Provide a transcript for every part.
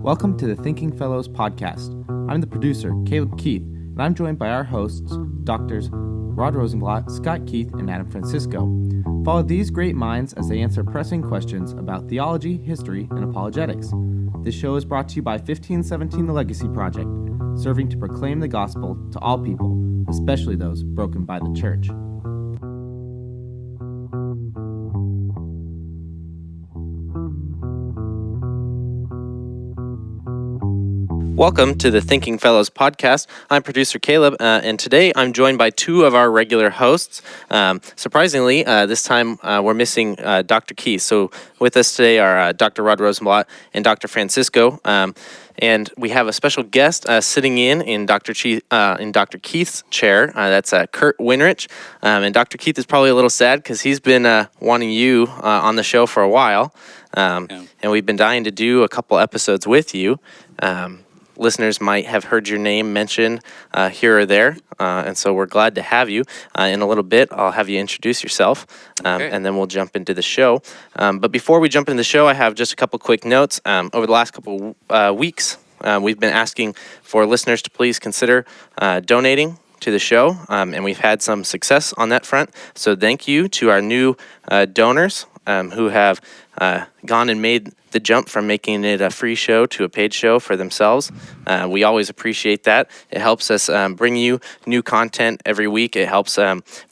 Welcome to the Thinking Fellows podcast. I'm the producer, Caleb Keith, and I'm joined by our hosts, Doctors Rod Rosenblatt, Scott Keith, and Adam Francisco. Follow these great minds as they answer pressing questions about theology, history, and apologetics. This show is brought to you by 1517 The Legacy Project, serving to proclaim the gospel to all people, especially those broken by the church. Welcome to the Thinking Fellows podcast. I'm producer Caleb, and today I'm joined by two of our regular hosts. Surprisingly, this time we're missing Dr. Keith. So with us today are Dr. Rod Rosenblatt and Dr. Francisco, and we have a special guest sitting in Dr. Keith's chair. That's Kurt Winrich, and Dr. Keith is probably a little sad because he's been wanting you on the show for a while, and we've been dying to do a couple episodes with you. Listeners might have heard your name mentioned here or there, and so we're glad to have you. In a little bit, I'll have you introduce yourself, and then we'll jump into the show. But before we jump into the show, I have just a couple quick notes. Over the last couple weeks, we've been asking for listeners to please consider donating to the show, and we've had some success on that front. So thank you to our new donors who have gone and made the jump from making it a free show to a paid show for themselves. We always appreciate that. It helps us bring you new content every week. It helps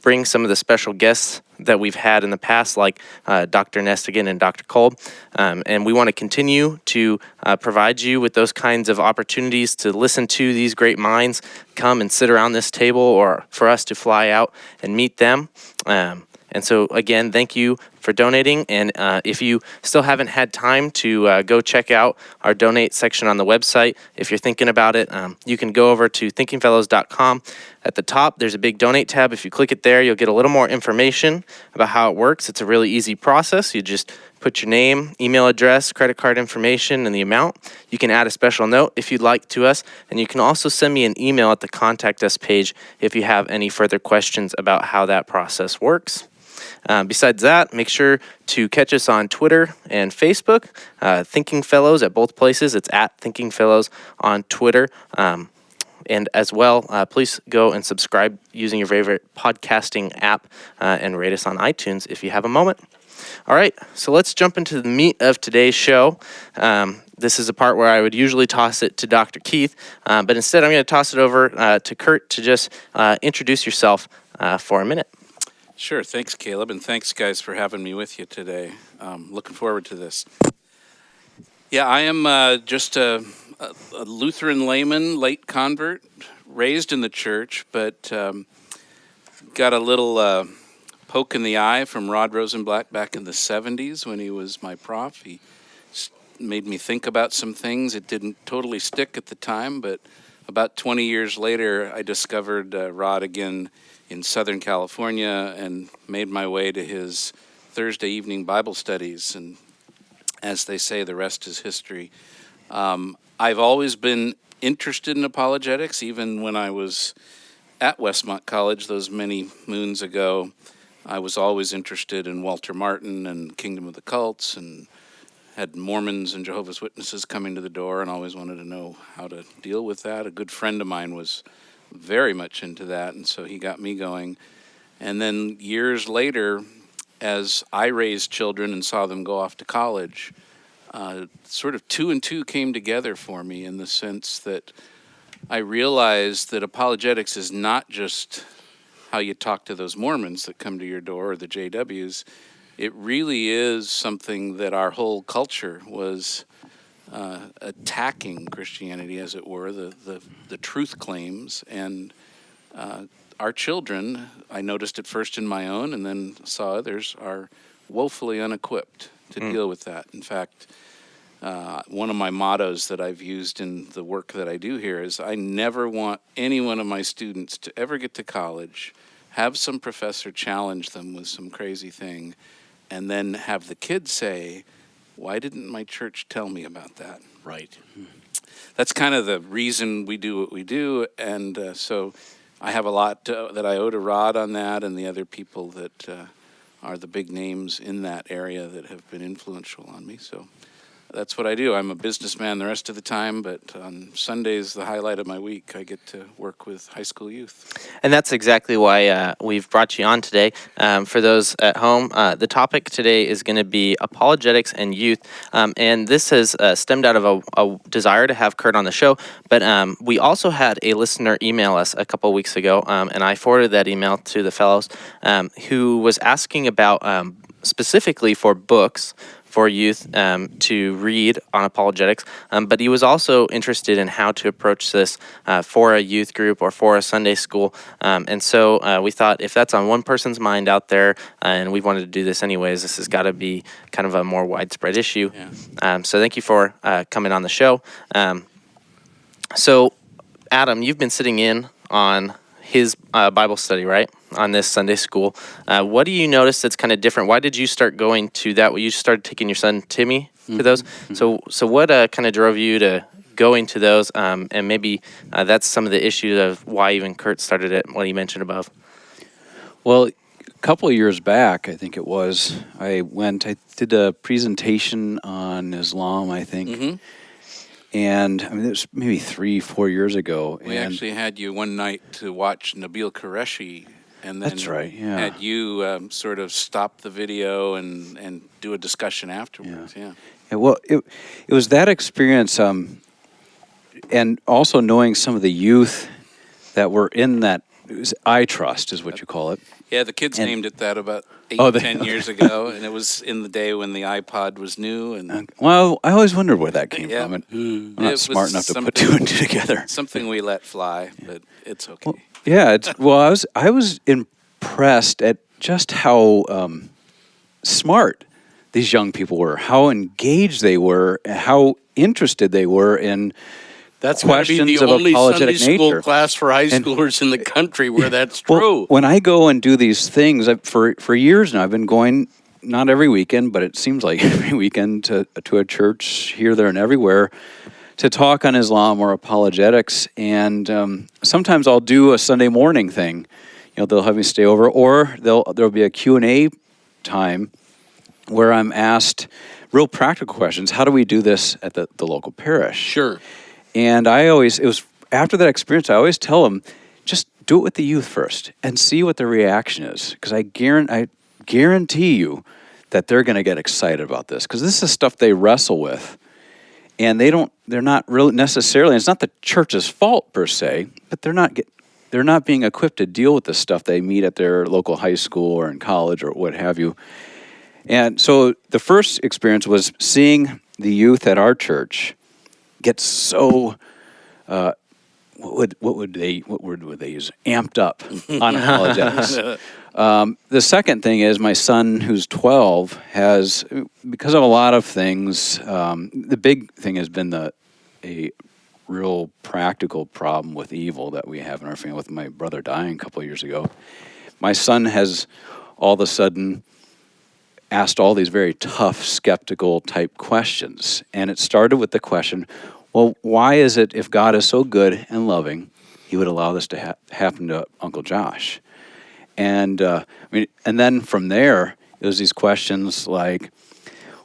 bring some of the special guests that we've had in the past, like Dr. Nestigan and Dr. Kolb. And we want to continue to provide you with those kinds of opportunities to listen to these great minds, come and sit around this table, or for us to fly out and meet them. And so, again, thank you for donating. And if you still haven't had time to go check out our donate section on the website, if you're thinking about it, you can go over to thinkingfellows.com. At the top, there's a big donate tab. If you click it there, you'll get a little more information about how it works. It's a really easy process. You just put your name, email address, credit card information, and the amount. You can add a special note if you'd like to us, and you can also send me an email at the Contact Us page if you have any further questions about how that process works. Besides that, make sure to catch us on Twitter and Facebook, Thinking Fellows at both places. It's at Thinking Fellows on Twitter. And as well, please go and subscribe using your favorite podcasting app and rate us on iTunes if you have a moment. All right, so let's jump into the meat of today's show. This is a part where I would usually toss it to Dr. Keith, but instead I'm going to toss it over to Kurt to just introduce yourself for a minute. Sure. Thanks, Caleb, and thanks, guys, for having me with you today. Looking forward to this. Yeah, I am just a Lutheran layman, late convert, raised in the church, but got a little poke in the eye from Rod Rosenblatt back in the 70s when he was my prof. He made me think about some things. It didn't totally stick at the time, but about 20 years later, I discovered Rod again in Southern California and made my way to his Thursday evening Bible studies. And as they say, the rest is history. I've always been interested in apologetics, even when I was at Westmont College those many moons ago. I was always interested in Walter Martin and Kingdom of the Cults, and had Mormons and Jehovah's Witnesses coming to the door, and always wanted to know how to deal with that. A good friend of mine was very much into that, and so he got me going. And then years later, as I raised children and saw them go off to college, sort of two and two came together for me in the sense that I realized that apologetics is not just how you talk to those Mormons that come to your door or the JWs. It really is something that our whole culture was attacking Christianity, as it were, the truth claims. And our children, I noticed it first in my own and then saw others, are woefully unequipped to deal with that. In fact, one of my mottos that I've used in the work that I do here is I never want any one of my students to ever get to college, have some professor challenge them with some crazy thing, and then have the kids say, "Why didn't my church tell me about that?" Right. That's kind of the reason we do what we do, and so I have a lot that I owe to Rod on that and the other people that are the big names in that area that have been influential on me. So that's what I do. I'm a businessman the rest of the time, but on Sundays, the highlight of my week, I get to work with high school youth. And that's exactly why we've brought you on today. For those at home, the topic today is going to be apologetics and youth. And this has stemmed out of a desire to have Kurt on the show. But we also had a listener email us a couple weeks ago, and I forwarded that email to the fellows, who was asking about specifically for books for youth to read on apologetics, but he was also interested in how to approach this for a youth group or for a Sunday school. And so we thought, if that's on one person's mind out there, and we wanted to do this anyways, this has got to be kind of a more widespread issue. Yeah. So thank you for coming on the show. So, Adam, you've been sitting in on his Bible study, right, on this Sunday school. What do you notice that's kind of different? Why did you start going to that? You started taking your son Timmy to those. So what kind of drove you to going to those? And maybe that's some of the issues of why even Kurt started it, what he mentioned above. Well, a couple of years back, I think it was, I did a presentation on Islam, I think. Mm-hmm. And I mean, it was maybe 3-4 years ago. We actually had you one night to watch Nabil Qureshi, and then That's right, yeah. had you sort of stop the video and do a discussion afterwards. Yeah. Well, it was that experience, and also knowing some of the youth that were in that. It was I Trust is what you call it. Yeah, the kids named it that about 10 years ago, and it was in the day when the iPod was new. And well, I always wondered where that came from. And I'm not It smart was enough to put two and two together. Something we let fly, but it's okay. Well, yeah, I was impressed at just how smart these young people were, how engaged they were, how interested they were in That's got to be questions the of only apologetic Sunday school nature. class for high schoolers in the country where that's true. Well, when I go and do these things, for years now, I've been going, not every weekend, but it seems like every weekend to a church here, there, and everywhere to talk on Islam or apologetics. And sometimes I'll do a Sunday morning thing. You know, they'll have me stay over, or there'll be a Q&A time where I'm asked real practical questions. How do we do this at the local parish? Sure. And it was after that experience, I always tell them, just do it with the youth first and see what their reaction is. Because I guarantee you that they're going to get excited about this. Because this is stuff they wrestle with. And they're not really necessarily, it's not the church's fault per se, but they're not being equipped to deal with this stuff they meet at their local high school or in college or what have you. And so the first experience was seeing the youth at our church get so what word would they use? Amped up on apologetics. The second thing is my son, who's 12, has, because of a lot of things, the big thing has been a real practical problem with evil that we have in our family with my brother dying a couple of years ago. My son has all of a sudden asked all these very tough, skeptical type questions. And it started with the question, well, why is it, if God is so good and loving, he would allow this to happen to Uncle Josh? And and then from there, it was these questions like,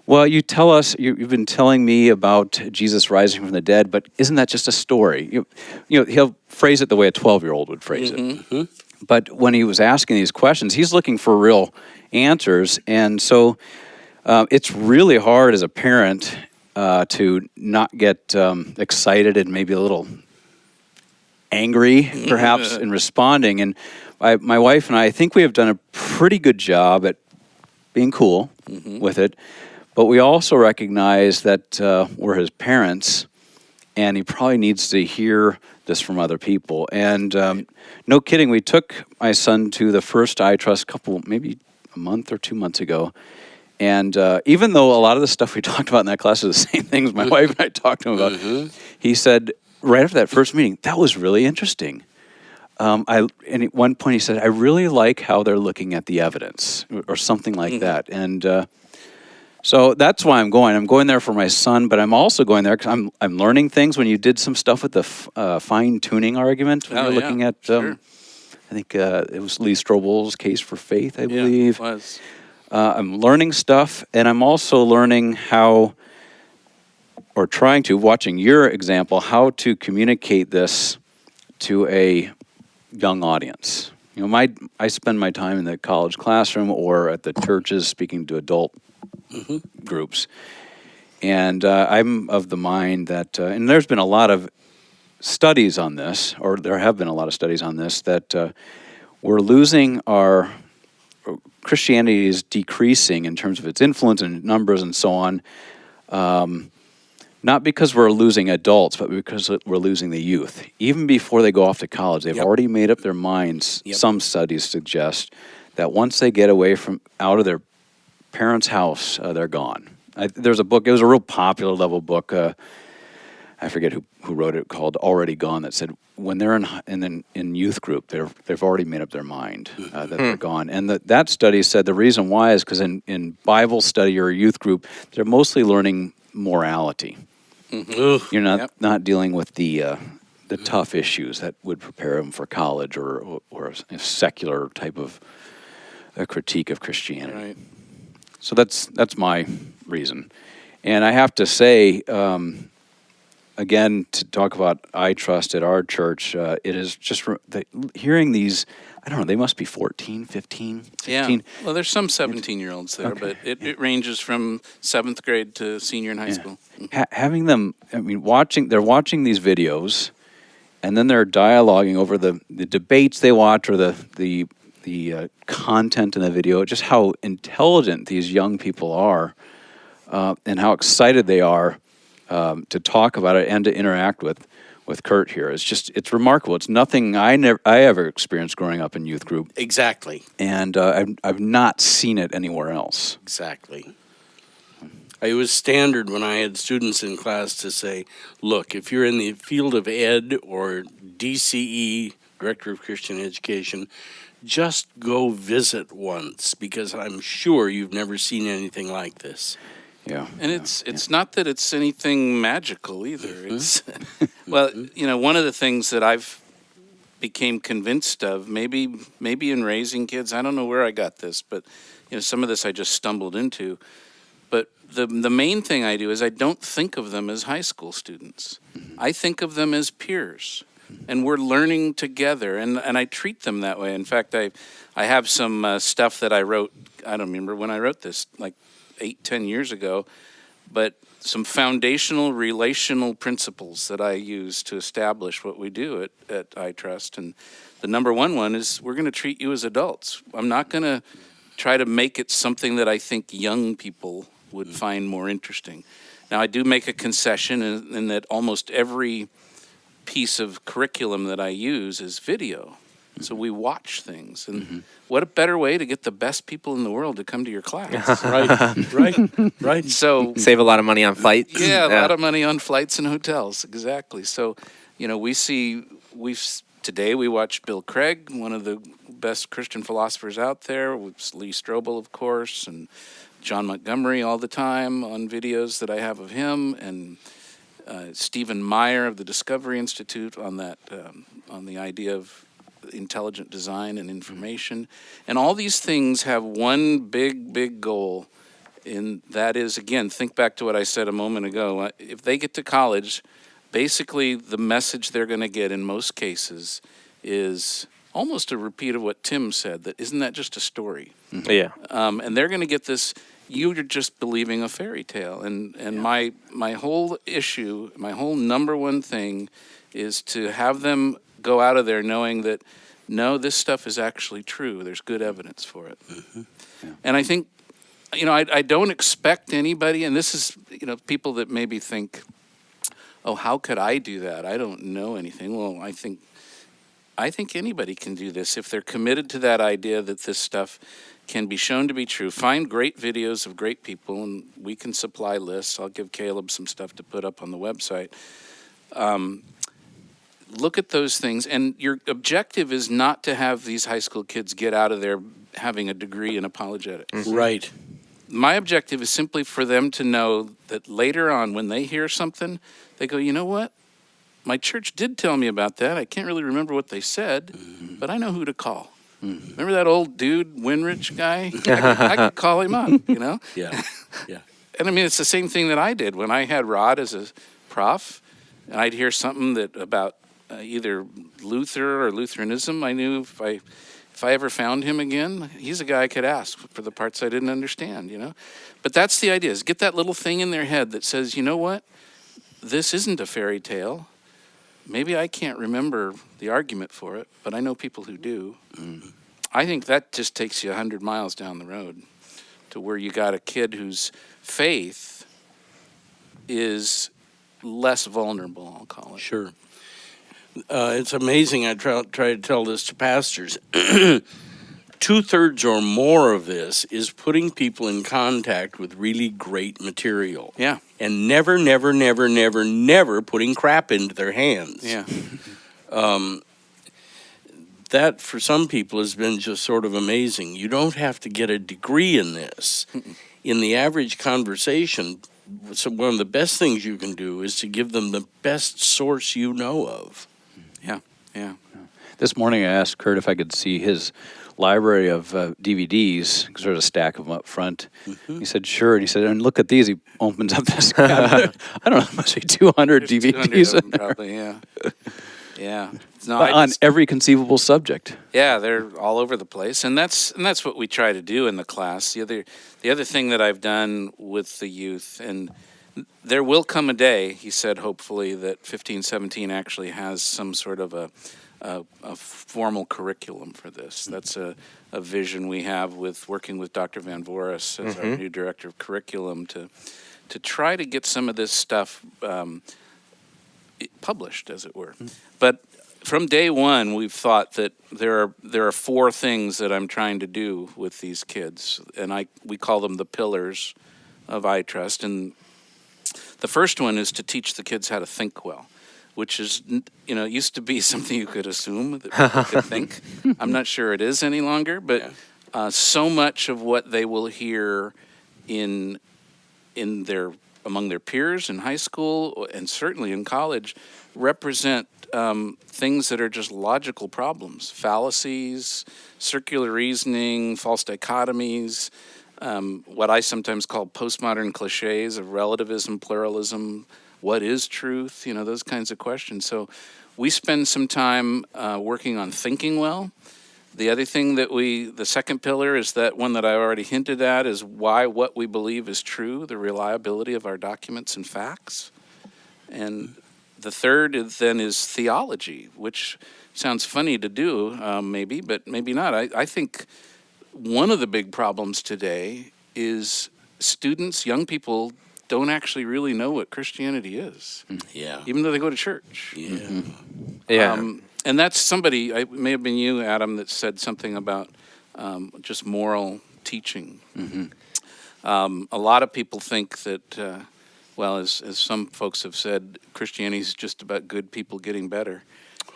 well, you tell us, you've been telling me about Jesus rising from the dead, but isn't that just a story? You know, he'll phrase it the way a 12-year-old would phrase it. But when he was asking these questions, he's looking for real answers. And so it's really hard as a parent to not get excited and maybe a little angry, perhaps, in responding. And my wife and I think we have done a pretty good job at being cool with it. But we also recognize that we're his parents, and he probably needs to hear this from other people. And no kidding, we took my son to the first I Trust maybe a month or 2 months ago. And even though a lot of the stuff we talked about in that class are the same things my wife and I talked to him about, he said right after that first meeting, that was really interesting. And at one point he said, I really like how they're looking at the evidence, or something like that. And so that's why I'm going. I'm going there for my son, but I'm also going there because I'm learning things. When you did some stuff with the fine-tuning argument, when you're looking at, sure. I think it was Lee Strobel's Case for Faith, I believe. Yeah, it was. I'm learning stuff, and I'm also learning how or trying to, watching your example, how to communicate this to a young audience. You know, I spend my time in the college classroom or at the churches speaking to adult groups. And I'm of the mind that, and there's been a lot of studies on this, or there have been a lot of studies on this, that we're losing Christianity is decreasing in terms of its influence and numbers and so on, not because we're losing adults, but because we're losing the youth. Even before they go off to college, they've already made up their minds. Some studies suggest that once they get away from out of their parents' house, they're gone. There's a book, it was a real popular level book, I forget who wrote it, called Already Gone, that said when they're in youth group, they've already made up their mind that they're gone. And that study said the reason why is because in Bible study or youth group, they're mostly learning morality. You're not dealing with the tough issues that would prepare them for college or a secular type of a critique of Christianity. Right. So that's my reason. And I have to say, again, to talk about I Trust at our church, it is just hearing these, I don't know, they must be 14, 15, 16. Yeah, well, there's some 17-year-olds there, but it ranges from 7th grade to senior in high school. Having them, I mean, they're watching these videos, and then they're dialoguing over the debates they watch or the content in the video, just how intelligent these young people are, and how excited they are to talk about it and to interact with Kurt here. It's remarkable. It's nothing I ever experienced growing up in youth group. Exactly. And I've not seen it anywhere else. Exactly. It was standard when I had students in class to say, look, if you're in the field of ed or DCE, Director of Christian Education, just go visit once, because I'm sure you've never seen anything like this. Yeah. And it's not that it's anything magical either. It's well, one of the things that I've became convinced of, maybe in raising kids, I don't know where I got this, but some of this I just stumbled into. But the main thing I do is I don't think of them as high school students. I think of them as peers. And we're learning together, and I treat them that way. In fact, I have some stuff that I wrote, I don't remember when I wrote this, like 8-10 years ago, but some foundational relational principles that I use to establish what we do at I Trust. And the number one is we're going to treat you as adults. I'm not going to try to make it something that I think young people would find more interesting. Now, I do make a concession in that almost every piece of curriculum that I use is video. So we watch things. And what a better way to get the best people in the world to come to your class. Right. So save a lot of money on flights. Yeah, a lot of money on flights and hotels. Exactly. So, today we watched Bill Craig, one of the best Christian philosophers out there, with Lee Strobel, of course, and John Montgomery all the time on videos that I have of him, and Stephen Meyer of the Discovery Institute on that, on the idea of intelligent design and information. And all these things have one big goal, and that is, again, think back to what I said a moment ago. If they get to college, basically the message they're going to get in most cases is almost a repeat of what Tim said, that isn't that just a story? Yeah. And they're going to get this, you're just believing a fairy tale. And my whole issue, my whole number one thing is to have them go out of there knowing that, no, this stuff is actually true. There's good evidence for it. And I think, I don't expect anybody, and this is, people that maybe think, oh, how could I do that? I don't know anything. Well, I think anybody can do this if they're committed to that idea that this stuff can be shown to be true. Find great videos of great people, and we can supply lists. I'll give Caleb some stuff to put up on the website. Look at those things, and your objective is not to have these high school kids get out of there having a degree in apologetics. Right. My objective is simply for them to know that later on, when they hear something, they go, you know what? My church did tell me about that. I can't really remember what they said, but I know who to call. Remember that old dude, Winrich guy? I could call him up, Yeah. And I mean, it's the same thing that I did when I had Rod as a prof, and I'd hear something that about either Luther or Lutheranism. I knew if I ever found him again, he's a guy I could ask for the parts I didn't understand, you know. But that's the idea: is get that little thing in their head that says, you know what, this isn't a fairy tale. Maybe I can't remember the argument for it, but I know people who do. Mm-hmm. I think that just takes you 100 miles down the road to where you got a kid whose faith is less vulnerable, I'll call it. Sure. It's amazing. I try to tell this to pastors. 2/3 or more of this is putting people in contact with really great material. Yeah. And never, never, never, never, never putting crap into their hands. Yeah. That, for some people, has been just sort of amazing. You don't have to get a degree in this. In the average conversation, so one of the best things you can do is to give them the best source you know of. Yeah. Yeah. This morning I asked Kurt if I could see his library of DVDs, because there's a stack of them up front. Mm-hmm. He said, sure. And he said, and look at these. He opens up this cabinet. I don't know, must be 200 There's DVDs. 200 of them probably, yeah. Yeah. No, on every conceivable subject. Yeah, they're all over the place, and that's what we try to do in the class. The other thing that I've done with the youth, and there will come a day, he said, hopefully, that 1517 actually has some sort of a formal curriculum for this. That's a vision we have with working with Dr. Van Voris as our new director of curriculum to try to get some of this stuff published, as it were. But from day one, we've thought that there are 4 things that I'm trying to do with these kids, and we call them the pillars of I Trust. And the first one is to teach the kids how to think well, which is, it used to be something you could assume that people could think. I'm not sure it is any longer, but so much of what they will hear among their peers in high school and certainly in college represent things that are just logical problems, fallacies, circular reasoning, false dichotomies, what I sometimes call postmodern cliches of relativism, pluralism, what is truth, those kinds of questions. So we spend some time working on thinking well. The other thing the second pillar is that one that I already hinted at is why what we believe is true, the reliability of our documents and facts. And the third is theology, which sounds funny to do, maybe, but maybe not. I think one of the big problems today is students, young people, don't actually really know what Christianity is. Yeah. Even though they go to church. Yeah. Mm-hmm. Yeah. And that's somebody, it may have been you, Adam, that said something about just moral teaching. Mm-hmm. A lot of people think that, as some folks have said, Christianity is just about good people getting better.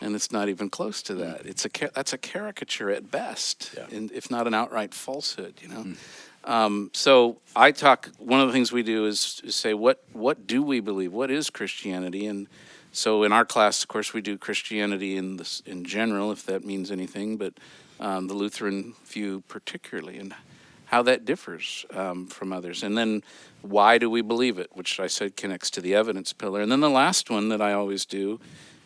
And it's not even close to that. That's a caricature at best, if not an outright falsehood, So one of the things we do is say, what do we believe? What is Christianity? And so in our class, of course, we do Christianity in general, if that means anything, but the Lutheran view particularly, and how that differs from others. And then why do we believe it, which I said connects to the evidence pillar. And then the last one that I always do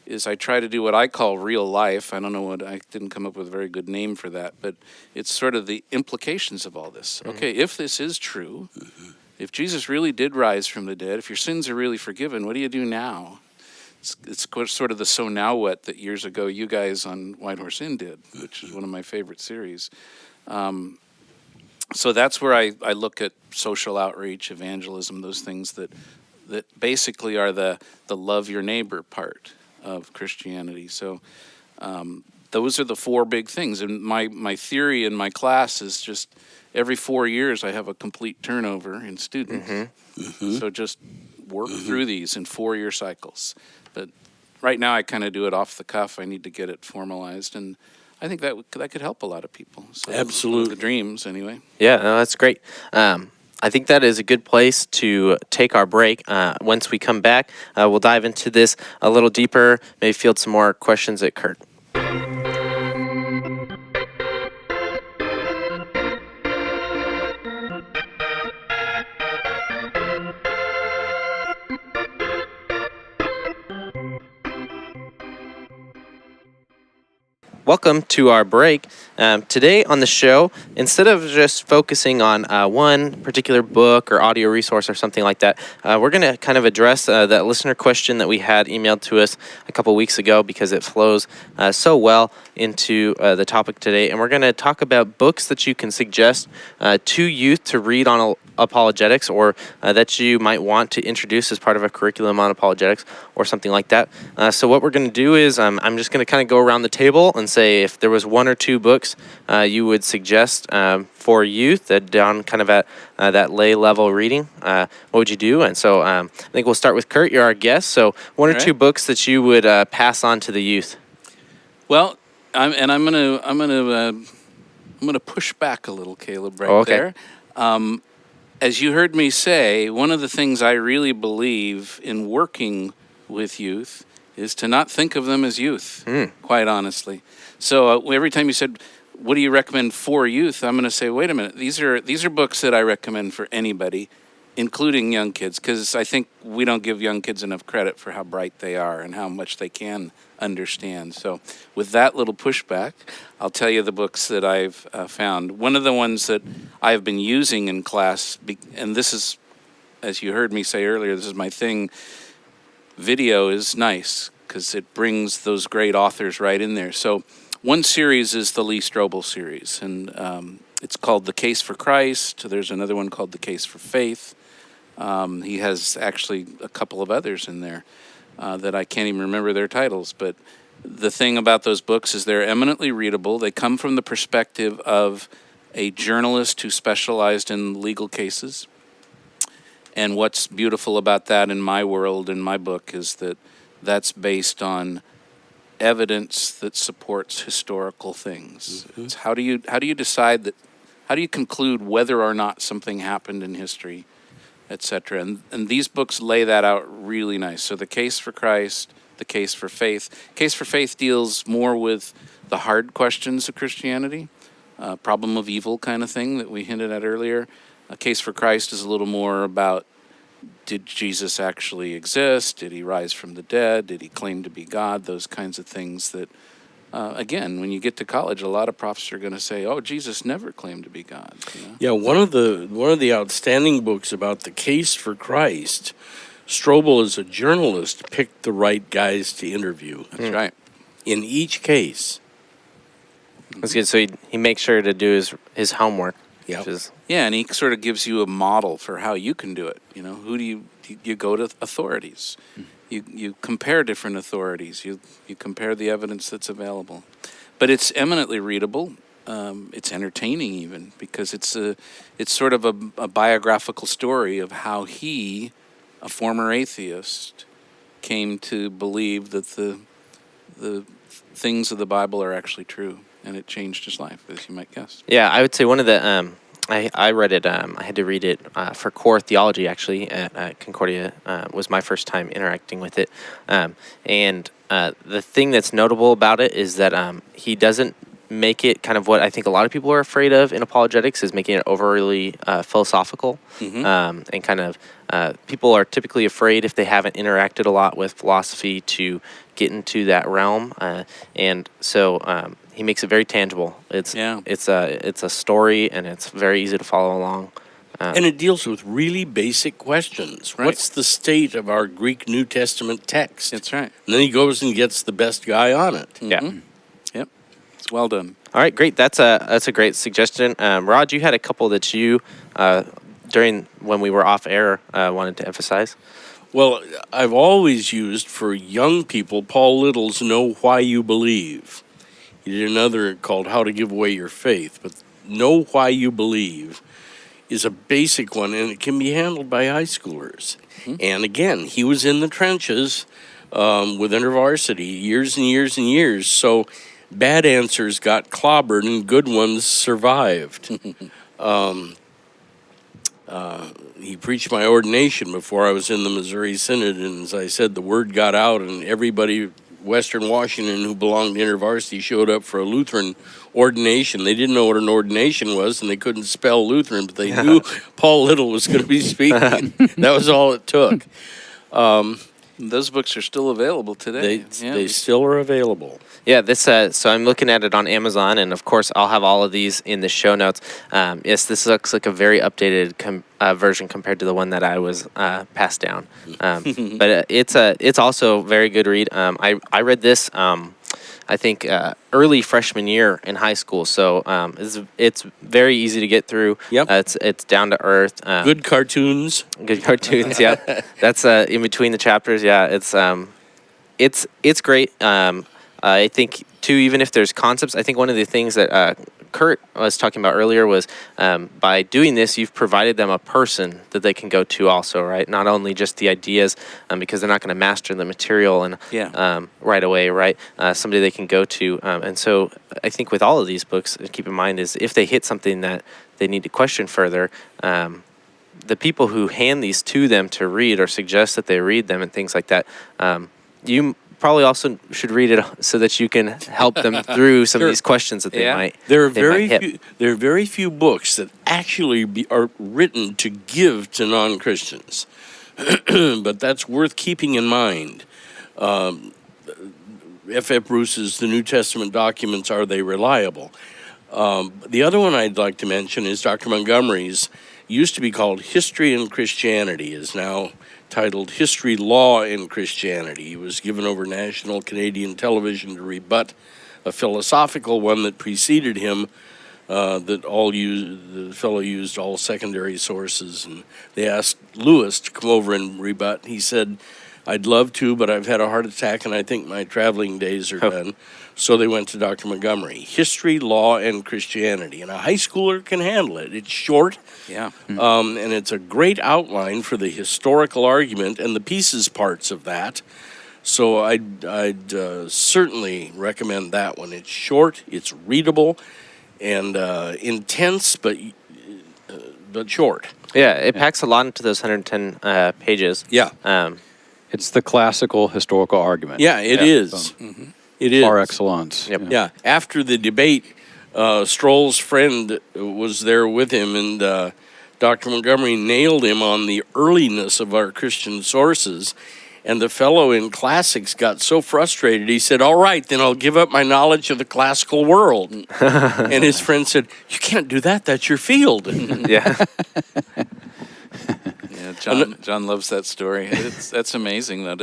is I try to do what I call real life. I don't know I didn't come up with a very good name for that, but it's sort of the implications of all this. Mm-hmm. Okay, if this is true, if Jesus really did rise from the dead, if your sins are really forgiven, what do you do now? It's sort of the So Now What that years ago you guys on White Horse Inn did, which is one of my favorite series. So that's where I look at social outreach, evangelism, those things that basically are the love your neighbor part of Christianity. So those are the 4 big things. And my theory in my class is just every 4 years I have a complete turnover in students. Mm-hmm. Mm-hmm. So just work through these in 4-year cycles. But right now I kind of do it off the cuff. I need to get it formalized, and I think that could help a lot of people. So absolutely. The dreams, anyway. Yeah, no, that's great. I think that is a good place to take our break. Once we come back, we'll dive into this a little deeper, maybe field some more questions at Kurt. welcome to our break. Today on the show, instead of just focusing on one particular book or audio resource or something like that, we're going to kind of address that listener question that we had emailed to us a couple weeks ago because it flows so well into the topic today. And we're going to talk about books that you can suggest to youth to read on apologetics, or that you might want to introduce as part of a curriculum on apologetics or something like that. So what we're going to do is I'm just going to kind of go around the table and say if there was one or two books you would suggest for youth that down kind of at that lay level reading, what would you do? And so I think we'll start with Kurt. You're our guest. So one or two books that you would pass on to the youth. Well, I'm gonna push back a little, Caleb, there. As you heard me say, one of the things I really believe in working with youth is to not think of them as youth, quite honestly. So every time you said, what do you recommend for youth? I'm going to say, wait a minute, these are books that I recommend for anybody, including young kids, because I think we don't give young kids enough credit for how bright they are and how much they can understand. So with that little pushback, I'll tell you the books that I've found. One of the ones that I've been using in class, and this is, as you heard me say earlier, this is my thing, video is nice because it brings those great authors right in there. So one series is the Lee Strobel series, and it's called The Case for Christ. There's another one called The Case for Faith. He has actually a couple of others in there that I can't even remember their titles. But the thing about those books is they're eminently readable. They come from the perspective of a journalist who specialized in legal cases. And what's beautiful about that in my world, in my book, is that that's based on evidence that supports historical things. It's how do you decide that? How do you conclude whether or not something happened in history, etc.? And these books lay that out really nice. So The Case for Christ, The Case for Faith. Case for Faith deals more with the hard questions of Christianity, problem of evil kind of thing that we hinted at earlier. A Case for Christ is a little more about, did Jesus actually exist? Did he rise from the dead? Did he claim to be God? Those kinds of things that, again, when you get to college, a lot of profs are going to say, "Oh, Jesus never claimed to be God." You know? Yeah, one of the outstanding books about the case for Christ, Strobel as a journalist picked the right guys to interview. That's right. In each case. That's good. So he makes sure to do his homework. Yeah. Yeah, and he sort of gives you a model for how you can do it. You know, who do you go to authorities? You compare different authorities. You compare the evidence that's available. But it's eminently readable. It's entertaining even because it's sort of a biographical story of how he, a former atheist, came to believe that the things of the Bible are actually true. And it changed his life, as you might guess. Yeah, I would say one of the I read it. I had to read it for core theology. Actually, at Concordia was my first time interacting with it. And the thing that's notable about it is that he doesn't make it kind of what I think a lot of people are afraid of in apologetics, is making it overly philosophical. And kind of people are typically afraid, if they haven't interacted a lot with philosophy, to get into that realm. And so he makes it very tangible. It's a story, and it's very easy to follow along. And it deals with really basic questions. Right. What's the state of our Greek New Testament text? That's right. And then he goes and gets the best guy on it. Yeah. Yep. It's well done. All right, great. That's a great suggestion. Rod, you had a couple that you during when we were off air wanted to emphasize. Well, I've always used for young people Paul Little's Know Why You Believe. He did another called How to Give Away Your Faith, but Know Why You Believe is a basic one, and it can be handled by high schoolers. And again, he was in the trenches with InterVarsity years and years and years, so bad answers got clobbered and good ones survived. He preached my ordination before I was in the Missouri Synod, and as I said, the word got out, and everybody Western Washington who belonged to InterVarsity showed up for a Lutheran ordination. They didn't know what an ordination was, and they couldn't spell Lutheran, but they knew Paul Little was going to be speaking. That was all it took. Those books are still available today. They still are available. Yeah, this. So I'm looking at it on Amazon, and of course, I'll have all of these in the show notes. Yes, this looks like a very updated version compared to the one that I was passed down. But it's also a very good read. I read this. I think early freshman year in high school, so it's very easy to get through. Yep. It's down to earth. Good cartoons. Good cartoons. Yeah, that's in between the chapters. Yeah, it's great. I think too, even if there's concepts, I think one of the things that Kurt was talking about earlier was by doing this, you've provided them a person that they can go to also, right? Not only just the ideas, because they're not going to master the material and right away, right? Somebody they can go to. And so I think with all of these books, keep in mind is if they hit something that they need to question further, the people who hand these to them to read or suggest that they read them and things like that, you probably also should read it so that you can help them through some of these questions that they might. There are very few books that actually are written to give to non-Christians, but that's worth keeping in mind. F.F. Bruce's The New Testament Documents, Are They Reliable? The other one I'd like to mention is Dr. Montgomery's, used to be called History and Christianity, is now titled History, Law, and Christianity. He was given over national Canadian television to rebut a philosophical one that preceded him, the fellow used all secondary sources, and they asked Lewis to come over and rebut. He said, I'd love to, but I've had a heart attack and I think my traveling days are done. So they went to Dr. Montgomery. History, Law, and Christianity. And a high schooler can handle it. It's short. Yeah. And it's a great outline for the historical argument and the pieces parts of that. So I'd certainly recommend that one. It's short, it's readable, and intense, but short. Yeah, it packs a lot into those 110 pages. Yeah. It's the classical historical argument. Yeah, it is. It is. Par excellence. Yep. Yeah. After the debate, Stroll's friend was there with him, and Dr. Montgomery nailed him on the earliness of our Christian sources. And the fellow in classics got so frustrated, he said, all right, then I'll give up my knowledge of the classical world. And his friend said, you can't do that. That's your field. Yeah. Yeah, John loves that story. That's amazing, though.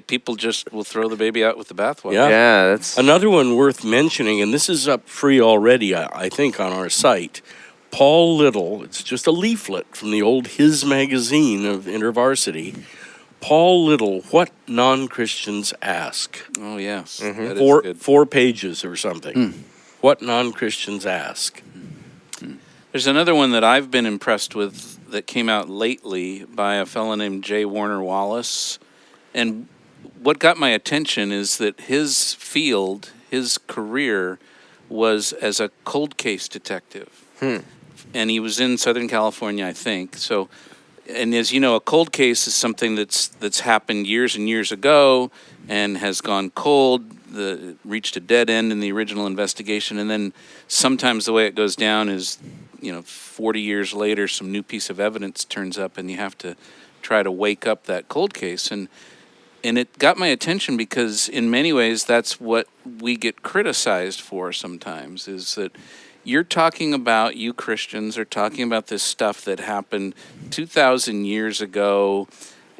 People just will throw the baby out with the bathwater. Yeah, that's another one worth mentioning, and this is up free already, I think, on our site. Paul Little, it's just a leaflet from the old His magazine of InterVarsity. Paul Little, What Non-Christians Ask. Oh, yes. That is good. 4 pages or something. What Non-Christians Ask. There's another one that I've been impressed with that came out lately by a fellow named J. Warner Wallace. And what got my attention is that his field, his career, was as a cold case detective. And he was in Southern California, I think. So, and as you know, a cold case is something that's happened years and years ago and has gone cold, reached a dead end in the original investigation, and then sometimes the way it goes down is, 40 years later, some new piece of evidence turns up, and you have to try to wake up that cold case. And it got my attention because in many ways that's what we get criticized for sometimes, is that you Christians are talking about this stuff that happened 2,000 years ago,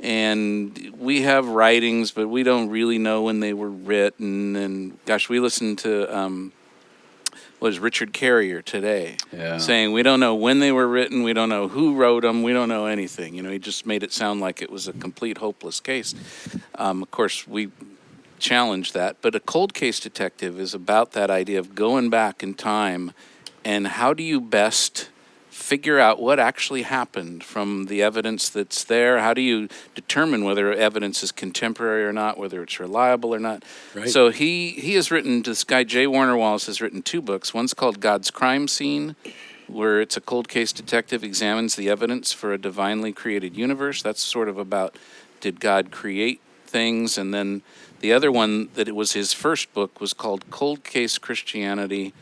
and we have writings, but we don't really know when they were written. And gosh, we listened to Richard Carrier today, saying we don't know when they were written, we don't know who wrote them, we don't know anything. He just made it sound like it was a complete hopeless case. Of course, we challenge that, but a cold case detective is about that idea of going back in time and how do you best figure out what actually happened from the evidence that's there. How do you determine whether evidence is contemporary or not, whether it's reliable or not? Right. So he has written, this guy J. Warner Wallace has written 2 books. One's called God's Crime Scene, where it's a cold case detective examines the evidence for a divinely created universe. That's sort of about, did God create things? And then the other one, that it was his first book, was called Cold Case Christianity,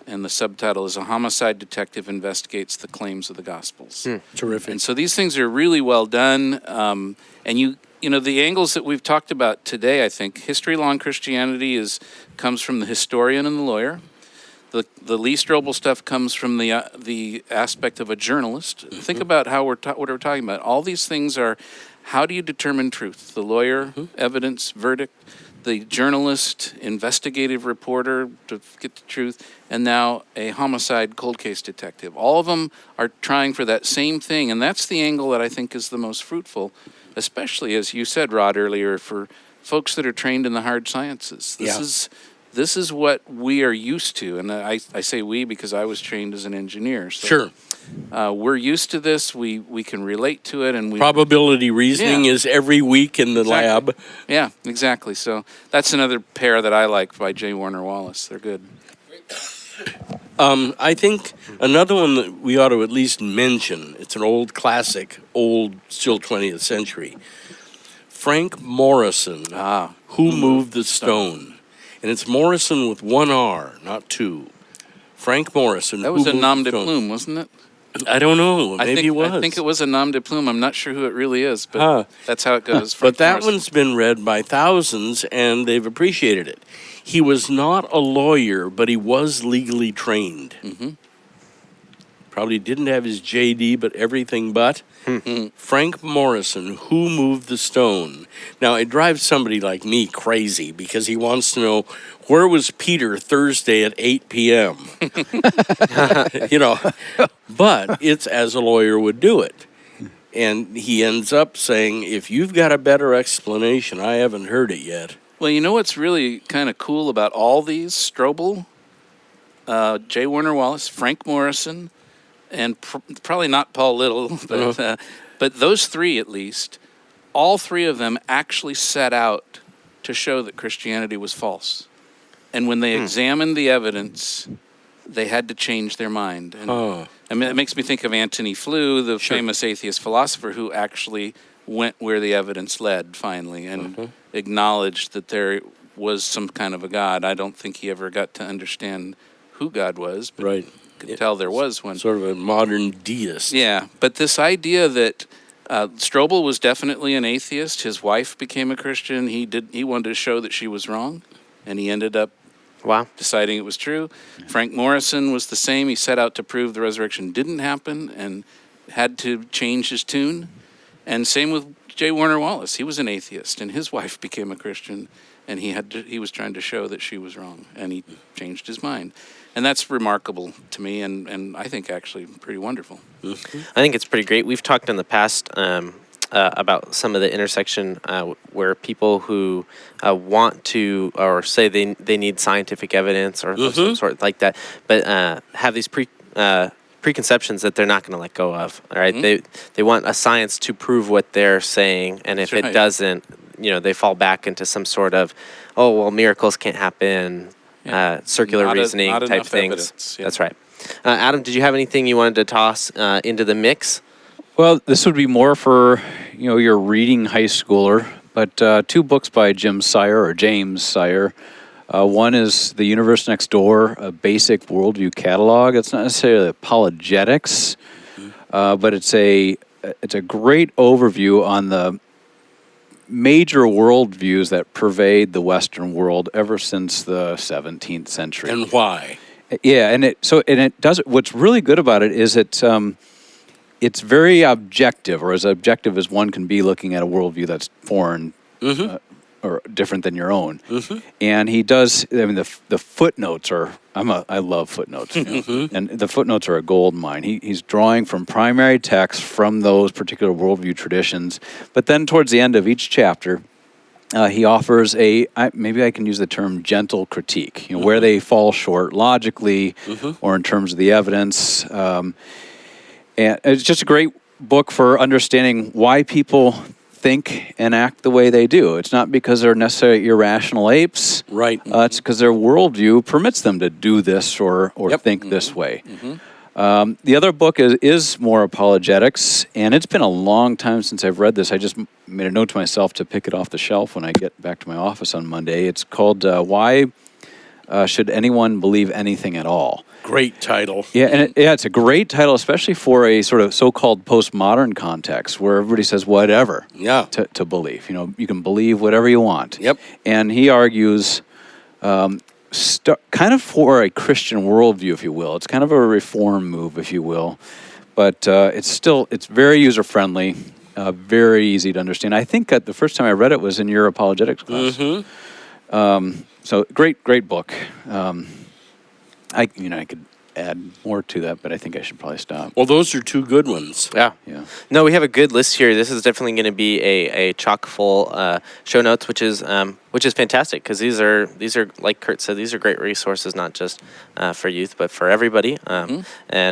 and the subtitle is A Homicide Detective Investigates the Claims of the Gospels. Terrific. And so these things are really well done, and the angles that we've talked about today, I think history-long Christianity comes from the historian and the lawyer. The Lee Strobel stuff comes from the aspect of a journalist. Think about how what we're talking about. All these things are, how do you determine truth? The lawyer, evidence, verdict, the journalist, investigative reporter to get the truth, and now a homicide cold case detective. All of them are trying for that same thing, and that's the angle that I think is the most fruitful, especially, as you said, Rod, earlier, for folks that are trained in the hard sciences. This is what we are used to, and I say we because I was trained as an engineer. So, Sure. We're used to this. We can relate to it, and Probability reasoning is every week in the lab. Yeah, exactly. So that's another pair that I like by J. Warner Wallace. They're good. I think another one that we ought to at least mention, it's an old classic, still 20th century. Frank Morrison, Who Moved the Stone? And it's Morrison with one R, not two. Frank Morrison. That was a nom de plume, wasn't it? I don't know. Maybe it was. I think it was a nom de plume. I'm not sure who it really is, but that's how it goes. But that one's been read by thousands, and they've appreciated it. He was not a lawyer, but he was legally trained. Probably didn't have his JD, but everything but. Frank Morrison, Who Moved the Stone? Now, it drives somebody like me crazy because he wants to know, where was Peter Thursday at 8 p.m.? But it's as a lawyer would do it. And he ends up saying, if you've got a better explanation, I haven't heard it yet. Well, you know what's really kind of cool about all these? Strobel, J. Warner Wallace, Frank Morrison, and probably not Paul Little, but those three at least, all three of them actually set out to show that Christianity was false. And when they examined the evidence, they had to change their mind. And, I mean, it makes me think of Antony Flew, the famous atheist philosopher, who actually went where the evidence led finally and acknowledged that there was some kind of a God. I don't think he ever got to understand who God was, but could tell there was one. Sort of a modern deist. Yeah, but this idea that Strobel was definitely an atheist. His wife became a Christian. He wanted to show that she was wrong, and he ended up deciding it was true. Frank Morrison was the same. He set out to prove the resurrection didn't happen and had to change his tune. And same with J. Warner Wallace. He was an atheist, and his wife became a Christian, and he was trying to show that she was wrong, and he changed his mind. And that's remarkable to me, and I think actually pretty wonderful. I think it's pretty great. We've talked in the past about some of the intersection where people who want to or say they need scientific evidence or some sort like that, but have these preconceptions that they're not going to let go of. All right, they want a science to prove what they're saying, and if it doesn't, they fall back into some sort of, miracles can't happen. Circular reasoning type things. That's right. Adam, did you have anything you wanted to toss into the mix? Well, this would be more for your reading high schooler, but two books by James Sire. One is The Universe Next Door, a basic worldview catalog. It's not necessarily apologetics, but it's a great overview on the major worldviews that pervade the Western world ever since the 17th century. And why? Yeah, and it does. What's really good about it is it's very objective, or as objective as one can be looking at a worldview that's foreign or different than your own. And he does. I mean, the footnotes are. I love footnotes, and the footnotes are a gold mine. He's drawing from primary texts from those particular worldview traditions, but then towards the end of each chapter, he offers maybe I can use the term gentle critique, where they fall short logically or in terms of the evidence. And it's just a great book for understanding why people think and act the way they do. It's not because they're necessarily irrational apes. Right. It's because their worldview permits them to do this or think this way. The other book is more apologetics, and it's been a long time since I've read this. I just made a note to myself to pick it off the shelf when I get back to my office on Monday. It's called Why Should Anyone Believe Anything at All? Great title. Yeah, and it's a great title, especially for a sort of so-called postmodern context where everybody says whatever Yeah. to believe. You know, you can believe whatever you want. Yep. And he argues kind of for a Christian worldview, if you will. It's kind of a reform move, if you will. But it's very user-friendly, very easy to understand. I think the first time I read it was in your apologetics class. So great book. I could add more to that, but I think I should probably stop. Well, those are two good ones. Yeah. Yeah. No, we have a good list here. This is definitely going to be a chock full show notes, which is fantastic because these are like Kurt said, these are great resources, not just for youth but for everybody. And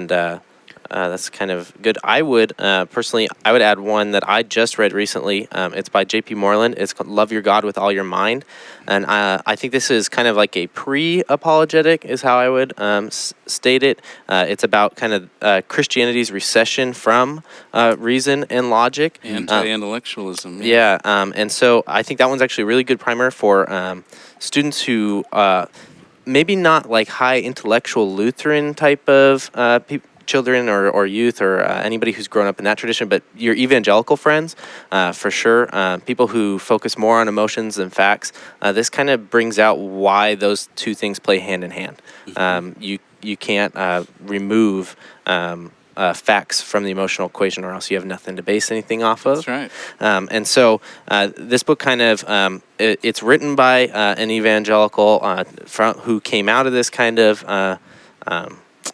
that's kind of good. I would personally, I would add one that I just read recently. It's by J.P. Moreland. It's called "Love Your God with All Your Mind," and I think this is kind of like a pre-apologetic, is how I would state it. It's about kind of Christianity's recession from reason and logic, Anti-intellectualism. Yeah, and so I think that one's actually a really good primer for students who maybe not like high intellectual Lutheran type of children or youth or anybody who's grown up in that tradition, but your evangelical friends, for sure, people who focus more on emotions than facts, this kind of brings out why those two things play hand in hand. You can't remove facts from the emotional equation, or else you have nothing to base anything off of. That's right. And so this book kind of, it's written by an evangelical who came out of this kind of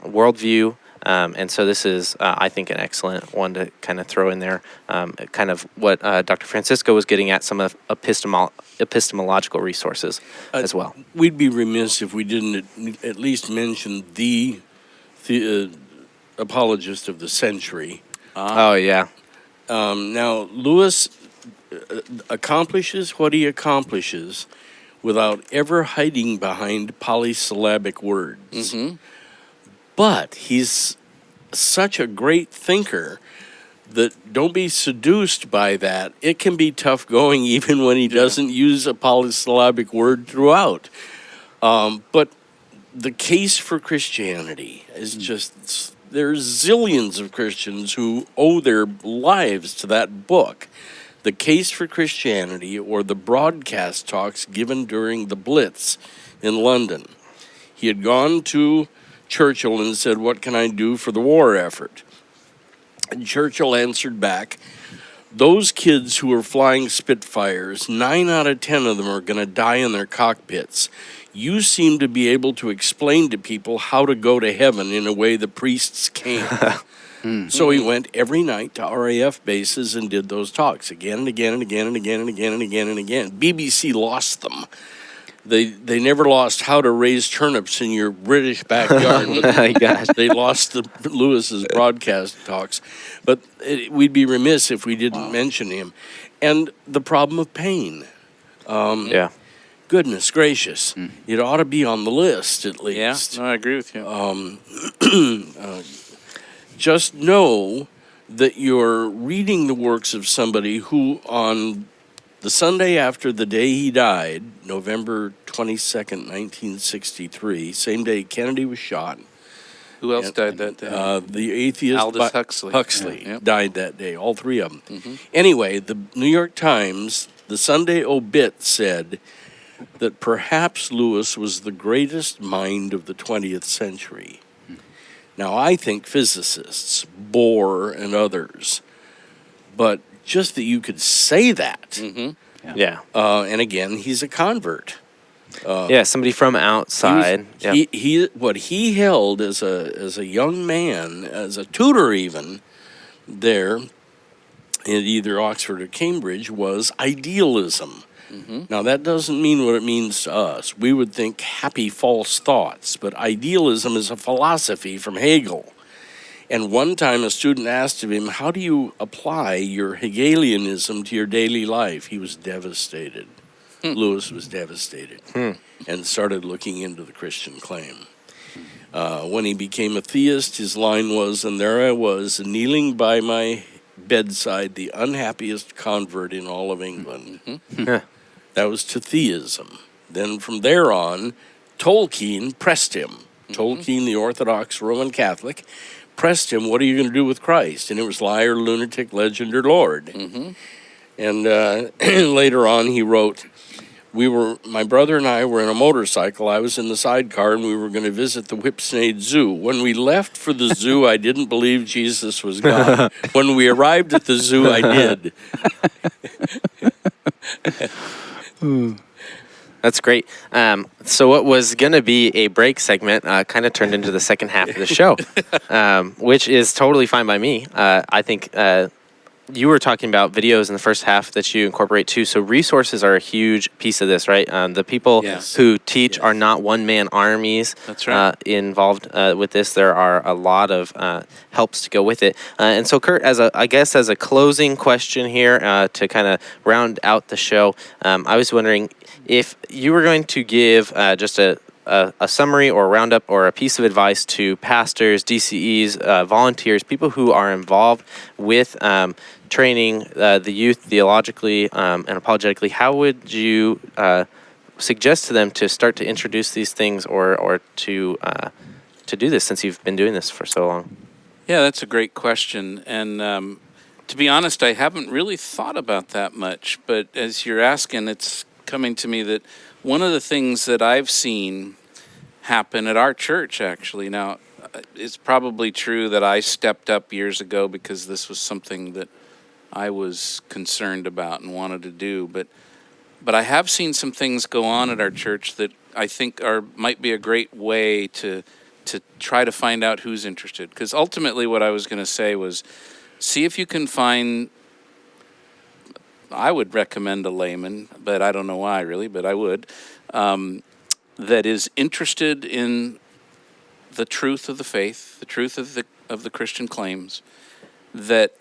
worldview. And so this is, I think, an excellent one to kind of throw in there, kind of what Dr. Francisco was getting at, some of epistemological resources as well. We'd be remiss if we didn't at least mention the apologist of the century. Oh, yeah. Now, Lewis accomplishes what he accomplishes without ever hiding behind polysyllabic words. But he's such a great thinker that don't be seduced by that. It can be tough going even when he doesn't use a polysyllabic word throughout. But the case for Christianity is just, there's zillions of Christians who owe their lives to that book. The Case for Christianity, or the broadcast talks given during the Blitz in London. He had gone to Churchill and said, "What can I do for the war effort?" And Churchill answered back, "Those kids who are flying Spitfires, 9 out of 10 of them are going to die in their cockpits. You seem to be able to explain to people how to go to heaven in a way the priests can't." So he went every night to RAF bases and did those talks again and again and again and again and again and again and again. BBC lost them. They never lost how to raise turnips in your British backyard. They lost the Lewis's broadcast talks. But we'd be remiss if we didn't mention him. And the problem of pain. Goodness gracious. It ought to be on the list at least. Yeah, no, I agree with you. Just know that you're reading the works of somebody who on the Sunday after the day he died, November 22nd, 1963, same day Kennedy was shot. Who else died that day? The atheist Aldous Huxley. Yeah, died that day, all three of them. Anyway, the New York Times, the Sunday obit said that perhaps Lewis was the greatest mind of the 20th century. Now, I think physicists, Bohr and others, but just that you could say that. And again, he's a convert. Somebody from outside. He what he held as a young man, as a tutor even, there in either Oxford or Cambridge, was idealism. Now, that doesn't mean what it means to us. We would think happy false thoughts, but idealism is a philosophy from Hegel. And one time a student asked of him, "How do you apply your Hegelianism to your daily life?" He was devastated. Lewis was devastated and started looking into the Christian claim. When he became a theist, his line was, "And there I was, kneeling by my bedside, the unhappiest convert in all of England." That was to theism. Then from there on, Tolkien pressed him. Tolkien, the Orthodox Roman Catholic, pressed him, "What are you going to do with Christ?" And it was liar, lunatic, legend, or Lord. And later on, he wrote, my brother and I were in a motorcycle. I was in the sidecar, and we were going to visit the Whipsnade Zoo. When we left for the zoo, I didn't believe Jesus was God. When we arrived at the zoo, I did. That's great. So what was going to be a break segment kind of turned into the second half of the show, which is totally fine by me. I think you were talking about videos in the first half that you incorporate too. So resources are a huge piece of this, right? The people who teach are not one-man armies. That's right. Involved with this. There are a lot of helps to go with it. And so, Kurt, as a closing question here to kind of round out the show, I was wondering if you were going to give just a summary or a roundup or a piece of advice to pastors, DCEs, volunteers, people who are involved with training the youth theologically and apologetically, how would you suggest to them to start to introduce these things or to do this, since you've been doing this for so long? Yeah, that's a great question. And to be honest, I haven't really thought about that much. But as you're asking, it's coming to me that one of the things that I've seen happen at our church, actually, now, it's probably true that I stepped up years ago because this was something that I was concerned about and wanted to do. But I have seen some things go on at our church that I think might be a great way to try to find out who's interested. Because ultimately what I was going to say was, see if you can find, I would recommend a layman, but I don't know why really, but I would, that is interested in the truth of the faith, the truth of the Christian claims, that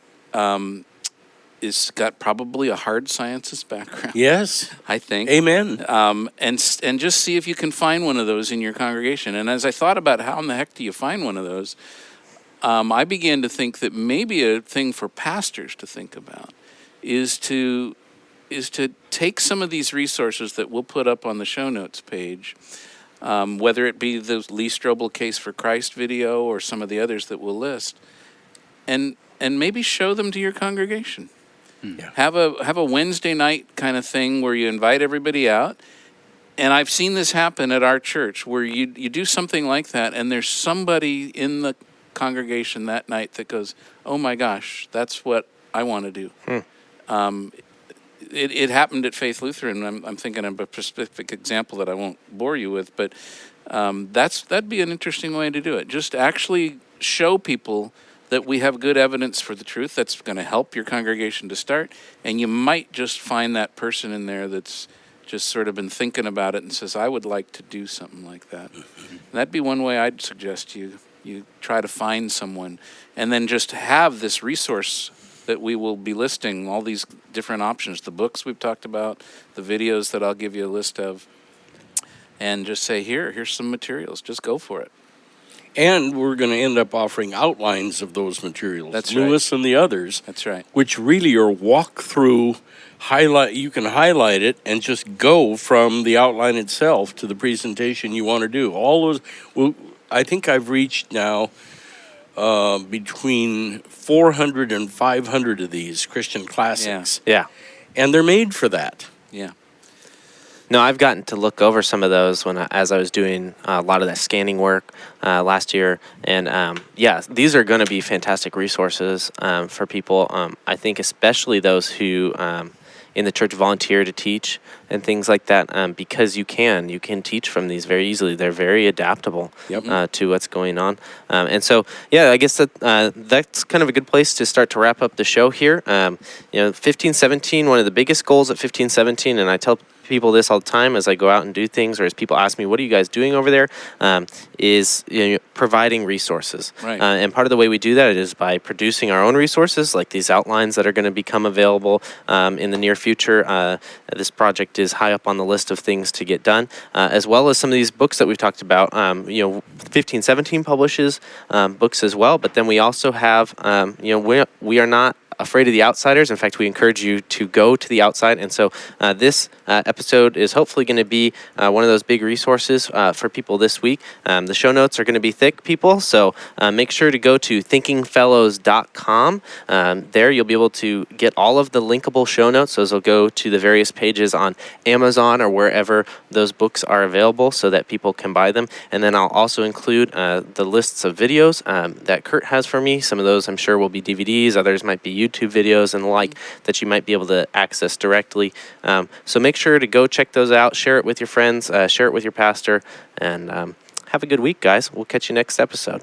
is got probably a hard sciences background. Yes. I think. Amen. And just see if you can find one of those in your congregation. And as I thought about how in the heck do you find one of those, I began to think that maybe a thing for pastors to think about is to take some of these resources that we'll put up on the show notes page, whether it be the Lee Strobel Case for Christ video or some of the others that we'll list, and maybe show them to your congregation. Yeah. Have a Wednesday night kind of thing where you invite everybody out. And I've seen this happen at our church where you do something like that, and there's somebody in the congregation that night that goes, "Oh my gosh, that's what I want to do." It happened at Faith Lutheran. I'm thinking of a specific example that I won't bore you with, but that'd be an interesting way to do it. Just actually show people that we have good evidence for the truth. That's going to help your congregation to start, and you might just find that person in there that's just sort of been thinking about it and says, "I would like to do something like that." And that'd be one way I'd suggest you try to find someone, and then just have this resource that we will be listing, all these different options, the books we've talked about, the videos that I'll give you a list of, and just say, here's some materials, just go for it. And we're going to end up offering outlines of those materials. That's Lewis and the others. That's right. Which really are walk-through, highlight. You can highlight it and just go from the outline itself to the presentation you want to do. All those, well, I think I've reached now between 400 and 500 of these Christian classics. Yeah. And they're made for that. Yeah. No, I've gotten to look over some of those as I was doing a lot of that scanning work last year. And these are going to be fantastic resources for people. I think especially those who in the church volunteer to teach and things like that, because you can teach from these very easily. They're very adaptable to what's going on. And so, I guess that's kind of a good place to start to wrap up the show here. 1517, one of the biggest goals at 1517, and I tell people this all the time as I go out and do things, or as people ask me, "What are you guys doing over there?" Is providing resources. Right. And part of the way we do that is by producing our own resources, like these outlines that are going to become available in the near future. This project is high up on the list of things to get done, as well as some of these books that we've talked about. 1517 publishes books as well, but then we also have, we are not afraid of the outsiders. In fact, we encourage you to go to the outside. And so this episode is hopefully going to be one of those big resources for people this week. The show notes are going to be thick, people, so make sure to go to thinkingfellows.com. There you'll be able to get all of the linkable show notes. Those will go to the various pages on Amazon or wherever those books are available so that people can buy them. And then I'll also include the lists of videos that Kurt has for me. Some of those I'm sure will be DVDs, others might be YouTube videos and the like that you might be able to access directly. So make sure to go check those out, share it with your friends, share it with your pastor, and have a good week, guys. We'll catch you next episode.